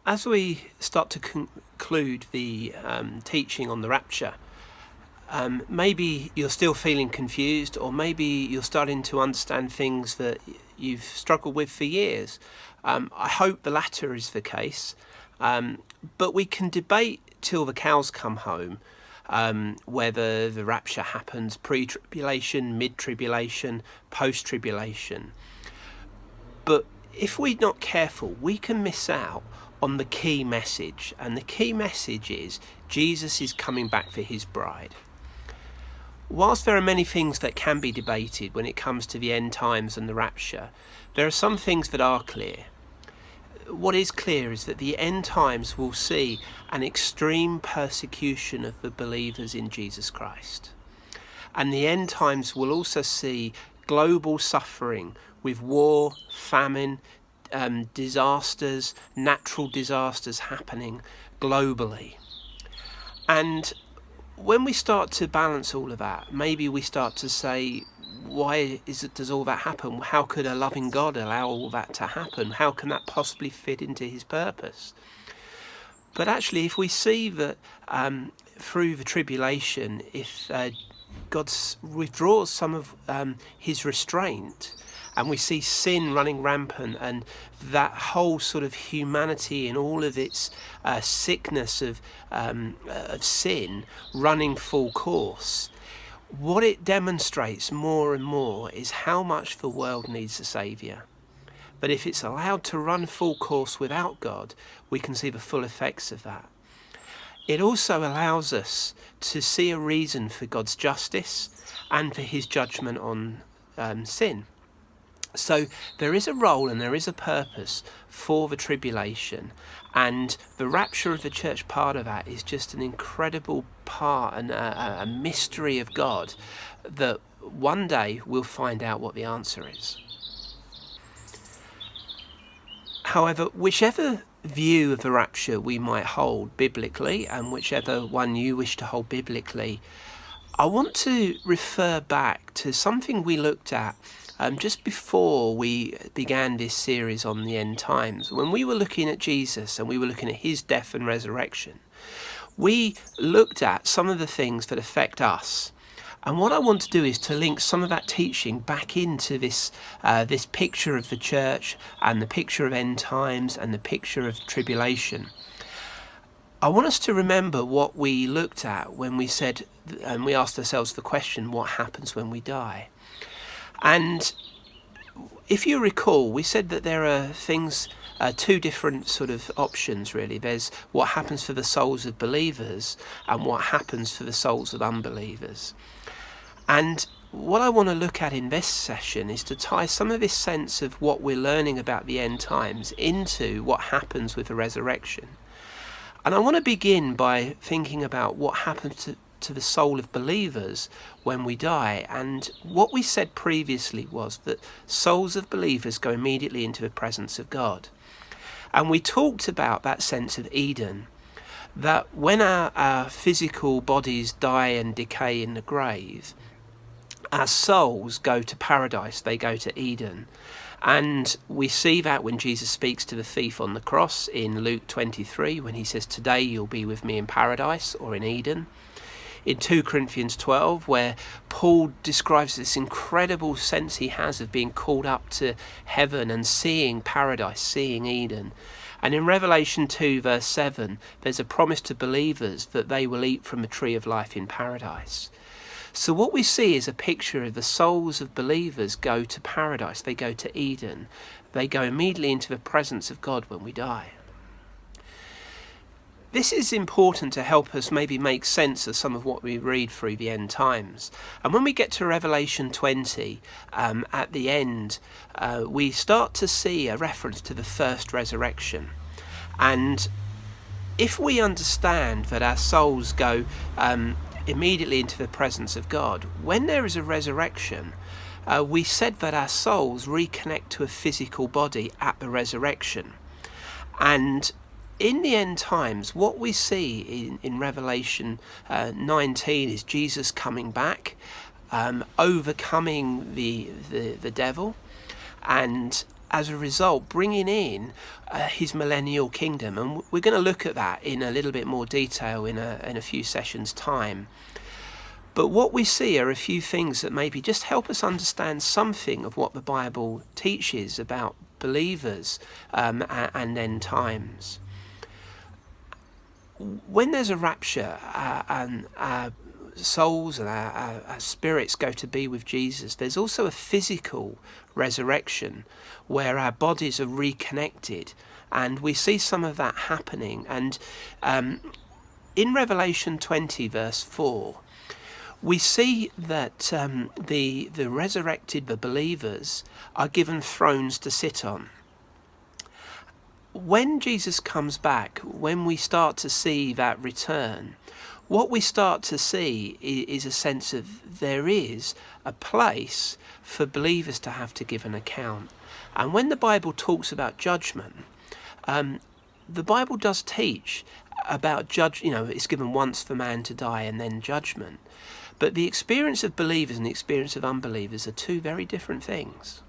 As we start to conclude the teaching on the rapture, maybe you're still feeling confused, or maybe you're starting to understand things that you've struggled with for years. I hope the latter is the case, but we can debate till the cows come home whether the rapture happens pre-tribulation, mid-tribulation, post-tribulation. But if we're not careful, we can miss out on the key message. And the key message is Jesus is coming back for his bride. Whilst there are many things that can be debated when it comes to the end times and the rapture, there are some things that are clear. What is clear is that the end times will see an extreme persecution of the believers in Jesus Christ. And the end times will also see global suffering with war, famine, disasters, natural disasters happening globally. And when we start to balance all of that, maybe we start to say, does all that happen? How could a loving God allow all that to happen? How can that possibly fit into his purpose? But actually, if we see that through the tribulation, if God withdraws some of his restraint, and we see sin running rampant, and that whole sort of humanity and all of its sickness of sin running full course, what it demonstrates more and more is how much the world needs a saviour. But if it's allowed to run full course without God, we can see the full effects of that. It also allows us to see a reason for God's justice and for his judgment on sin. So there is a role and there is a purpose for the tribulation, and the rapture of the church, part of that, is just an incredible part and a mystery of God that one day we'll find out what the answer is. However, whichever view of the rapture we might hold biblically, and whichever one you wish to hold biblically, I want to refer back to something we looked at just before we began this series on the end times. When we were looking at Jesus and we were looking at his death and resurrection, we looked at some of the things that affect us. And what I want to do is to link some of that teaching back into this picture of the church and the picture of end times and the picture of tribulation. I want us to remember what we looked at when we said, and we asked ourselves the question, what happens when we die? And if you recall, we said that there are things, two different sort of options really. There's what happens for the souls of believers and what happens for the souls of unbelievers. And what I want to look at in this session is to tie some of this sense of what we're learning about the end times into what happens with the resurrection. And I want to begin by thinking about what happens to the soul of believers when we die. And what we said previously was that souls of believers go immediately into the presence of God. And we talked about that sense of Eden, that when our physical bodies die and decay in the grave, our souls go to paradise, they go to Eden. And we see that when Jesus speaks to the thief on the cross in Luke 23, when he says, "Today you'll be with me in paradise," or in Eden. In 2 Corinthians 12, where Paul describes this incredible sense he has of being called up to heaven and seeing paradise, seeing Eden. And in Revelation 2 verse 7, there's a promise to believers that they will eat from the tree of life in paradise. So what we see is a picture of the souls of believers go to paradise, they go to Eden. They go immediately into the presence of God when we die. This is important to help us maybe make sense of some of what we read through the end times. And when we get to Revelation 20, at the end, we start to see a reference to the first resurrection. And if we understand that our souls go immediately into the presence of God, when there is a resurrection, we said that our souls reconnect to a physical body at the resurrection. And in the end times, what we see in Revelation 19 is Jesus coming back, overcoming the devil, and as a result, bringing in his millennial kingdom. And we're going to look at that in a little bit more detail in a few sessions' time. But what we see are a few things that maybe just help us understand something of what the Bible teaches about believers and end times. When there's a rapture and our souls and our spirits go to be with Jesus, there's also a physical resurrection where our bodies are reconnected, and we see some of that happening. And in Revelation 20 verse 4, we see that the resurrected, the believers, are given thrones to sit on. When Jesus comes back, when we start to see that return, what we start to see is a sense of there is a place for believers to have to give an account. And when the Bible talks about judgment, the Bible does teach about it's given once for man to die and then judgment. But the experience of believers and the experience of unbelievers are two very different things.